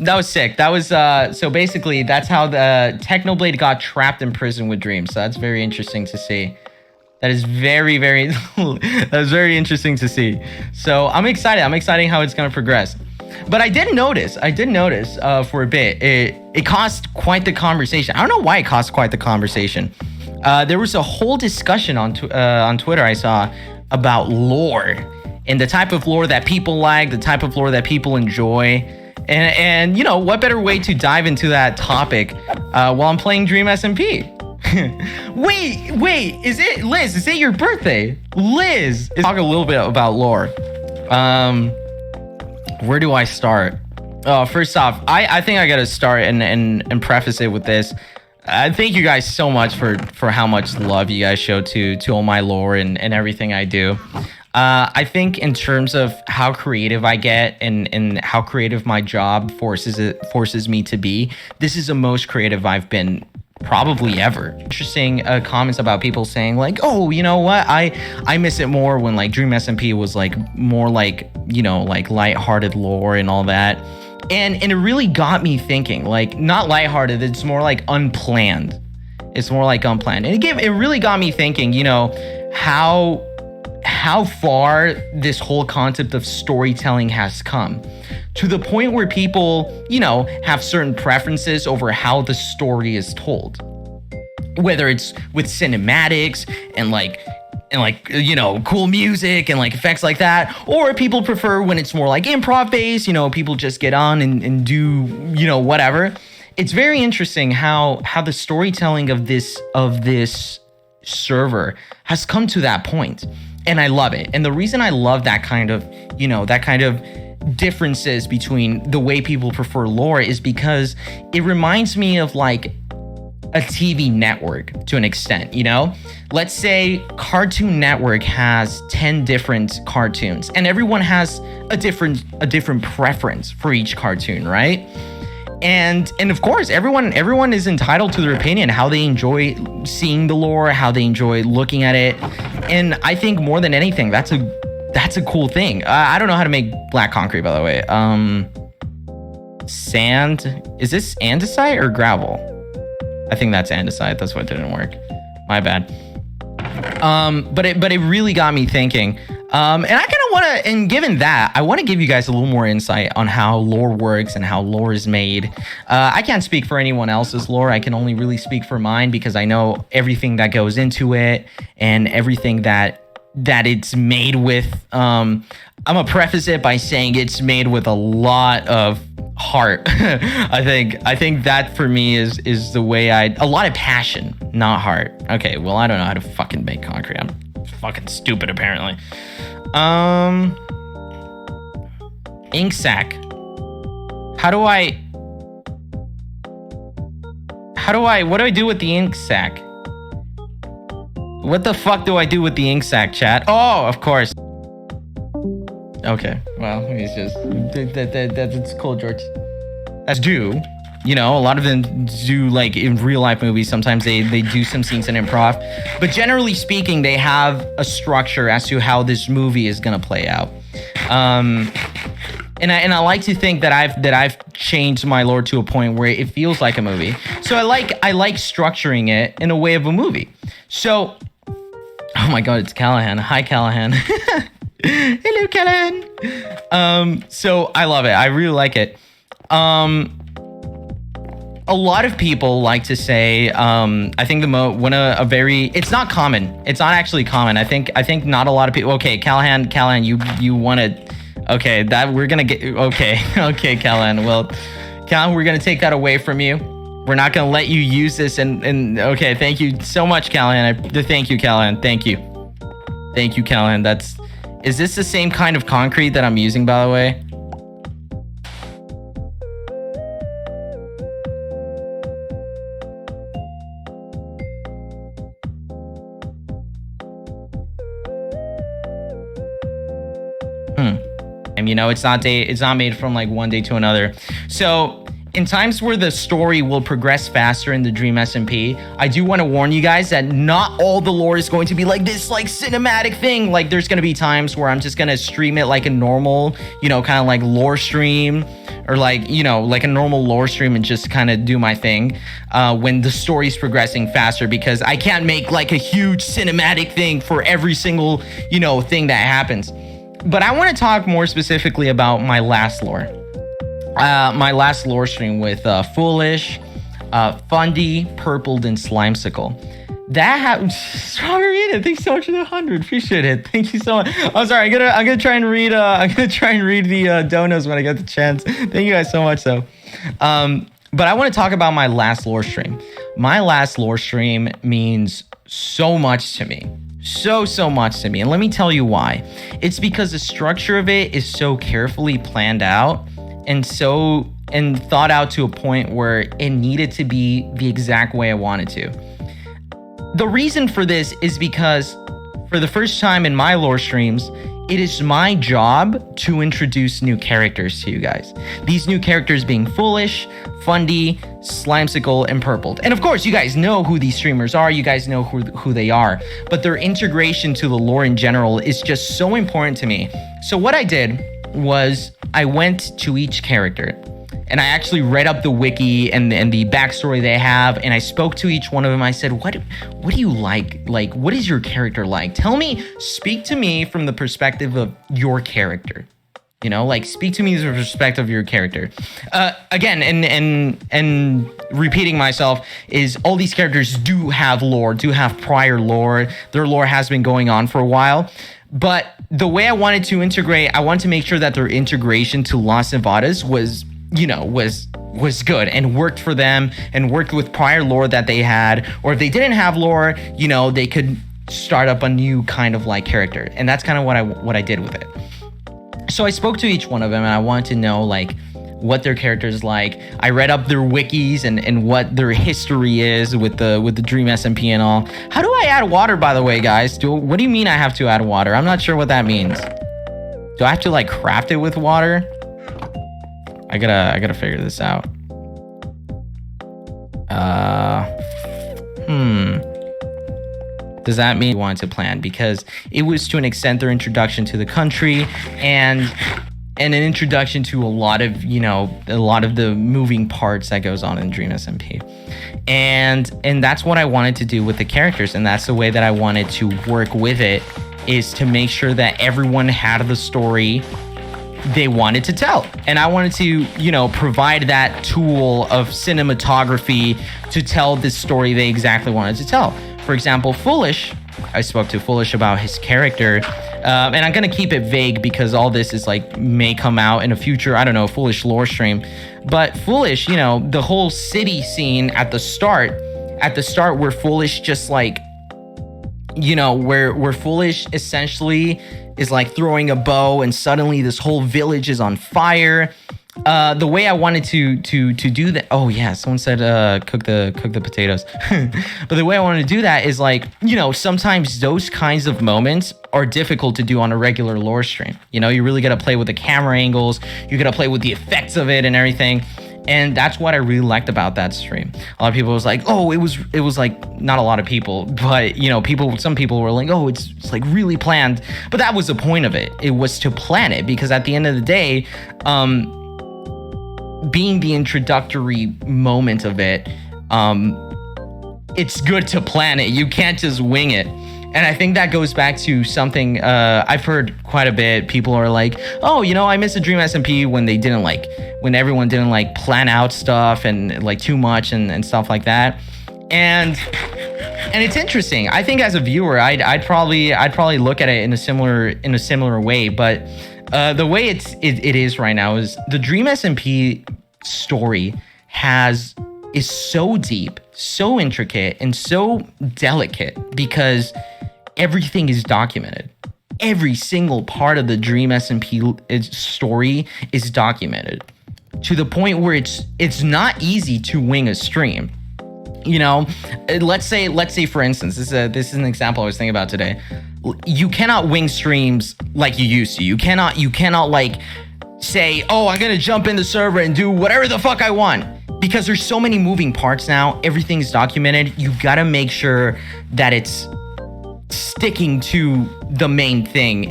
That was sick. That was so basically that's how the Technoblade got trapped in prison with Dream. So that's very interesting to see. That is very, very that was very interesting to see. So I'm excited. I'm excited how it's gonna progress. But I did notice for a bit, it caused quite the conversation. I don't know why it caused quite the conversation. There was a whole discussion on Twitter I saw about lore and the type of lore that people like, the type of lore that people enjoy. And you know, what better way to dive into that topic while I'm playing Dream SMP? wait, is it Liz? Is it your birthday? Liz, let's talk a little bit about lore. Where do I start? First off, I think I gotta start and preface it with this. Thank you guys so much for how much love you guys show to all my lore and everything I do. I think in terms of how creative I get and how creative my job forces me to be, this is the most creative I've been probably ever. Interesting comments about people saying like, oh, you know what, I miss it more when like Dream SMP was like more like, you know, like lighthearted lore and all that. And it really got me thinking, like, not lighthearted, it's more like unplanned. It's more like unplanned. And it really got me thinking, you know, how far this whole concept of storytelling has come, to the point where people, you know, have certain preferences over how the story is told, whether it's with cinematics and like you know, cool music and like effects like that, or people prefer when it's more like improv based, you know, people just get on and do, you know, whatever. It's very interesting how the storytelling of this server has come to that point. And I love it. And the reason I love that kind of, you know, that kind of differences between the way people prefer lore is because it reminds me of like a TV network to an extent, you know? Let's say Cartoon Network has 10 different cartoons and everyone has a different preference for each cartoon, right? And of course, everyone is entitled to their opinion, how they enjoy seeing the lore, how they enjoy looking at it. And I think more than anything, that's a cool thing. I don't know how to make black concrete, by the way. Sand, is this andesite or gravel? I think that's andesite. That's what didn't work. My bad. But it really got me thinking. And I kind of want to, and given that, I want to give you guys a little more insight on how lore works and how lore is made. I can't speak for anyone else's lore. I can only really speak for mine because I know everything that goes into it and everything that it's made with. I'm gonna preface it by saying it's made with a lot of heart. I think that for me is the way a lot of passion, not heart. Okay, well, I don't know how to fucking make concrete. I'm fucking stupid apparently. Ink sac. What do I do with the ink sac? What the fuck do I do with the ink sac, chat? Oh, of course. Okay, well, he's just, that's cool, George. That's do. You know, a lot of them do, like, in real life movies, sometimes they do some scenes in improv. But generally speaking, they have a structure as to how this movie is gonna play out. And I like to think that I've changed my lore to a point where it feels like a movie. So I like structuring it in a way of a movie. So, oh my god, it's Callahan. Hi, Callahan. Hello, Callahan. So I love it. I really like it. A lot of people like to say, I think it's not common. It's not actually common. I think not a lot of people. Okay, Callahan, you want to, okay, that we're going to get, okay, Callahan. Well, Callahan, we're going to take that away from you. We're not going to let you use this. And okay, thank you so much, Callahan. Thank you, Callahan. Thank you, Callahan. Is this the same kind of concrete that I'm using, by the way? You know, it's not made from like one day to another. So in times where the story will progress faster in the Dream SMP, I do want to warn you guys that not all the lore is going to be like this, like cinematic thing. Like there's going to be times where I'm just going to stream it like a normal, you know, kind of like lore stream, or like, you know, like a normal lore stream, and just kind of do my thing when the story's progressing faster, because I can't make like a huge cinematic thing for every single, you know, thing that happens. But I want to talk more specifically about my last lore. My last lore stream with Foolish, Fundy, Purpled, and Slimesicle. That happened. Strawberry, thanks so much for the 100. Appreciate it. Thank you so much. I'm sorry. I'm gonna try and read. I'm gonna try and read the donos when I get the chance. Thank you guys so much, though. But I want to talk about my last lore stream. My last lore stream means so much to me. So much to me. And let me tell you why. It's because the structure of it is so carefully planned out and thought out to a point where it needed to be the exact way I wanted to. The reason for this is because for the first time in my lore streams, it is my job to introduce new characters to you guys. These new characters being Foolish, Fundy, Slimesicle, and Purpled. And of course, you guys know who these streamers are. You guys know who they are. But their integration to the lore in general is just so important to me. So what I did was I went to each character and I actually read up the wiki and the backstory they have, and I spoke to each one of them. I said, what do you like? Like, what is your character like? Speak to me from the perspective of your character. You know, like, speak to me from the perspective of your character. Again, and repeating myself, is all these characters do have lore, do have prior lore. Their lore has been going on for a while. But the way I wanted to integrate, I wanted to make sure that their integration to Las Nevadas was good and worked for them and worked with prior lore that they had. Or if they didn't have lore, you know, they could start up a new kind of like character. And that's kind of what I did with it. So I spoke to each one of them, and I wanted to know like what their characters like. I read up their wikis and what their history is with the Dream SMP and all. How do I add water, by the way, guys? What do you mean I have to add water? I'm not sure what that means. Do I have to like craft it with water? I gotta figure this out. Does that mean you wanted to plan? Because it was to an extent their introduction to the country and an introduction to a lot of the moving parts that goes on in Dream SMP. And that's what I wanted to do with the characters, and that's the way that I wanted to work with it, is to make sure that everyone had the story they wanted to tell. And I wanted to, you know, provide that tool of cinematography to tell this story they exactly wanted to tell. For example, Foolish, I spoke to Foolish about his character, and I'm gonna keep it vague because all this is like may come out in a future, I don't know, Foolish lore stream. But Foolish, you know, the whole city scene at the start where Foolish just like, you know, where Foolish essentially is like throwing a bow and suddenly this whole village is on fire. The way I wanted to do that, oh yeah, someone said cook the potatoes. But the way I wanted to do that is like, you know, sometimes those kinds of moments are difficult to do on a regular lore stream. You know, you really gotta play with the camera angles, you gotta play with the effects of it and everything. And that's what I really liked about that stream. A lot of people was like, oh, it was like, not a lot of people, but you know, some people were like, oh, it's like really planned. But that was the point of it. It was to plan it, because at the end of the day, being the introductory moment of it, it's good to plan it. You can't just wing it. And I think that goes back to something I've heard quite a bit. People are like, oh, you know, I miss the Dream SMP when everyone didn't like plan out stuff and like too much and stuff like that. And it's interesting. I think as a viewer, I'd probably look at it in a similar way. But the way it is right now is the Dream SMP story is so deep, so intricate, and so delicate because everything is documented. Every single part of the Dream SMP story is documented to the point where it's not easy to wing a stream. You know, let's say for instance, this is an example I was thinking about today. You cannot wing streams like you used to. You cannot like say, oh, I'm gonna jump in the server and do whatever the fuck I want. Because there's so many moving parts now, everything's documented. You gotta make sure that it's sticking to the main thing.